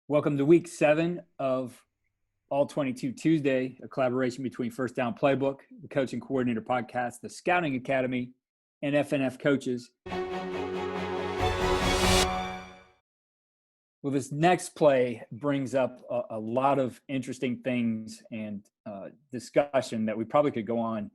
Welcome to week 7 of All 22 Tuesday, a collaboration between FirstDown PlayBook, the Coaching Coordinator Podcast, the Scouting Academy, and FNF Coaches. Well, this next play brings up a lot of interesting things and discussion that we probably could go on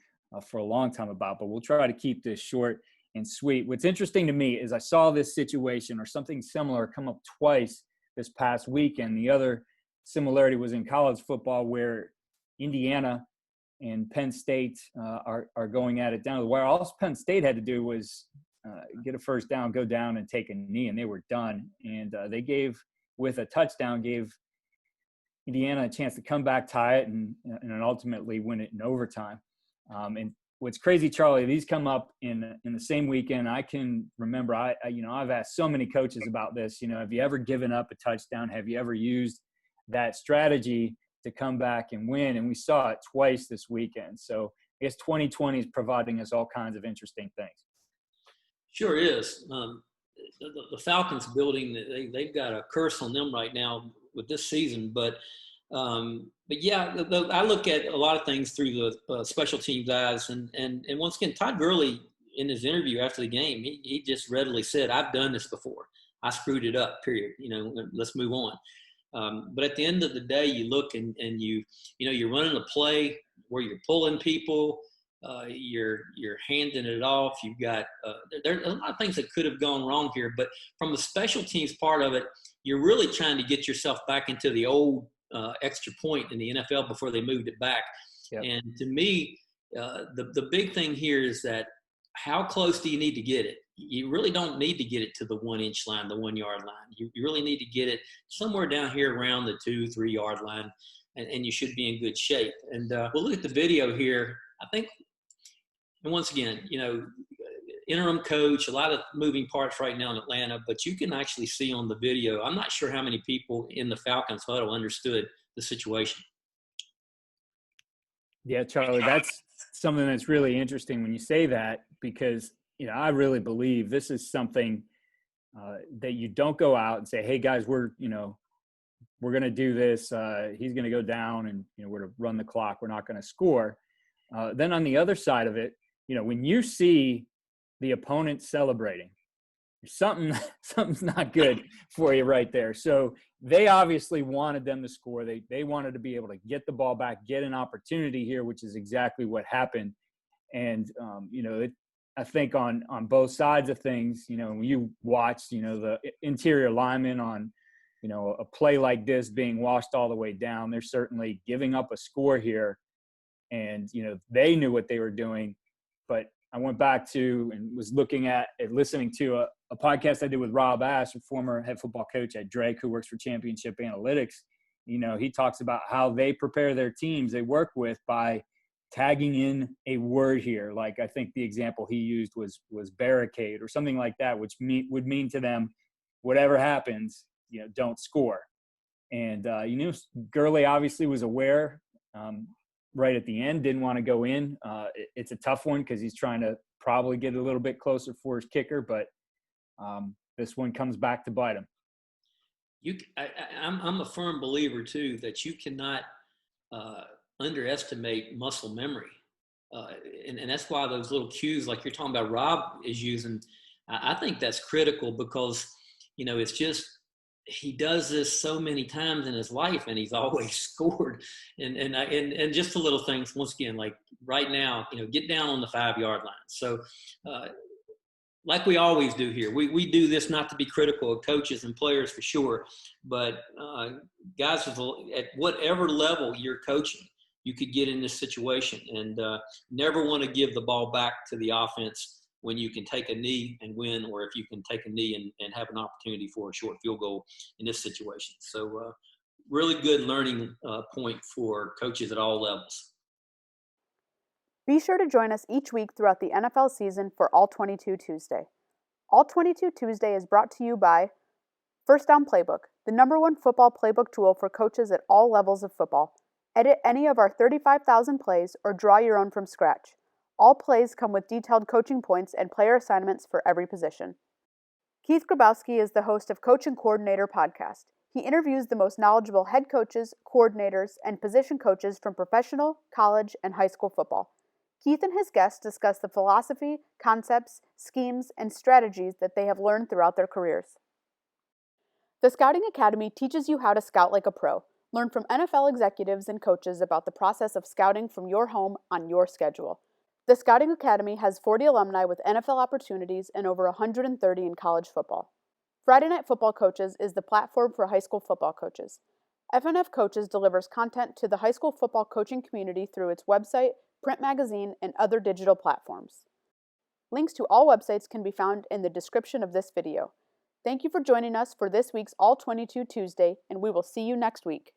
for a long time about, but we'll try to keep this short and sweet. What's interesting to me is I saw this situation or something similar come up twice this past weekend. The other similarity was in college football, where Indiana and Penn State are going at it down to the wire. All Penn State had to do was get a first down, go down, and take a knee, and they were done. And they gave, with a touchdown, gave Indiana a chance to come back, tie it, and ultimately win it in overtime. And what's crazy, Charlie, these come up in the same weekend. I can remember, I've asked so many coaches about this. Have you ever given up a touchdown? Have you ever used that strategy to come back and win? And we saw it twice this weekend. So I guess 2020 is providing us all kinds of interesting things. Sure is. The Falcons building, they've got a curse on them right now with this season, but yeah, I look at a lot of things through the special teams eyes, and once again, Todd Gurley, in his interview after the game, he just readily said, "I've done this before. I screwed it up. Period. Let's move on." But at the end of the day, you look and you're running a play where you're pulling people, you're handing it off. You've got there are a lot of things that could have gone wrong here, but from the special teams part of it, you're really trying to get yourself back into the old extra point in the NFL before they moved it back. Yep. And to me, the big thing here is that how close do you need to get it? You really don't need to get it to the 1-inch line, the 1 yard line. You really need to get it somewhere down here around the 2-3 yard line, and you should be in good shape. And we'll look at the video here. I think, and once again, interim coach, a lot of moving parts right now in Atlanta, but you can actually see on the video, I'm not sure how many people in the Falcons huddle understood the situation. Yeah, Charlie, that's something that's really interesting when you say that, because, I really believe this is something that you don't go out and say, "Hey guys, we're going to do this. He's going to go down and, we're going to run the clock. We're not going to score." Then on the other side of it, when you see the opponent celebrating, something's not good for you right there. So they obviously wanted them to score. They wanted to be able to get the ball back, get an opportunity here, which is exactly what happened. And I think on both sides of things, when you watch, the interior linemen on, a play like this being washed all the way down, they're certainly giving up a score here. And, they knew what they were doing. But I went back to and was looking at and listening to a podcast I did with Rob Ash, a former head football coach at Drake, who works for Championship Analytics. He talks about how they prepare their teams they work with by tagging in a word here. Like, I think the example he used was barricade or something like that, which would mean to them, whatever happens, don't score. And, Gurley obviously was aware right at the end, didn't want to go in. It's a tough one because he's trying to probably get a little bit closer for his kicker, but this one comes back to bite him. I'm a firm believer, too, that you cannot underestimate muscle memory. And that's why those little cues like you're talking about Rob is using, I think that's critical because, it's just, he does this so many times in his life and he's always scored. And just the little things, once again, like right now, get down on the 5 yard line. So like we always do here, we do this not to be critical of coaches and players for sure, but guys, at whatever level you're coaching, you could get in this situation and never want to give the ball back to the offense when you can take a knee and win, or if you can take a knee and have an opportunity for a short field goal in this situation. So really good learning point for coaches at all levels. Be sure to join us each week throughout the NFL season for All 22 Tuesday. All 22 Tuesday is brought to you by FirstDown PlayBook, the #1 football playbook tool for coaches at all levels of football. Edit any of our 35,000 plays or draw your own from scratch. All plays come with detailed coaching points and player assignments for every position. Keith Grabowski is the host of Coach and Coordinator Podcast. He interviews the most knowledgeable head coaches, coordinators, and position coaches from professional, college, and high school football. Keith and his guests discuss the philosophy, concepts, schemes, and strategies that they have learned throughout their careers. The Scouting Academy teaches you how to scout like a pro. Learn from NFL executives and coaches about the process of scouting from your home on your schedule. The Scouting Academy has 40 alumni with NFL opportunities and over 130 in college football. Friday Night Football Coaches is the platform for high school football coaches. FNF Coaches delivers content to the high school football coaching community through its website, print magazine, and other digital platforms. Links to all websites can be found in the description of this video. Thank you for joining us for this week's All 22 Tuesday, and we will see you next week.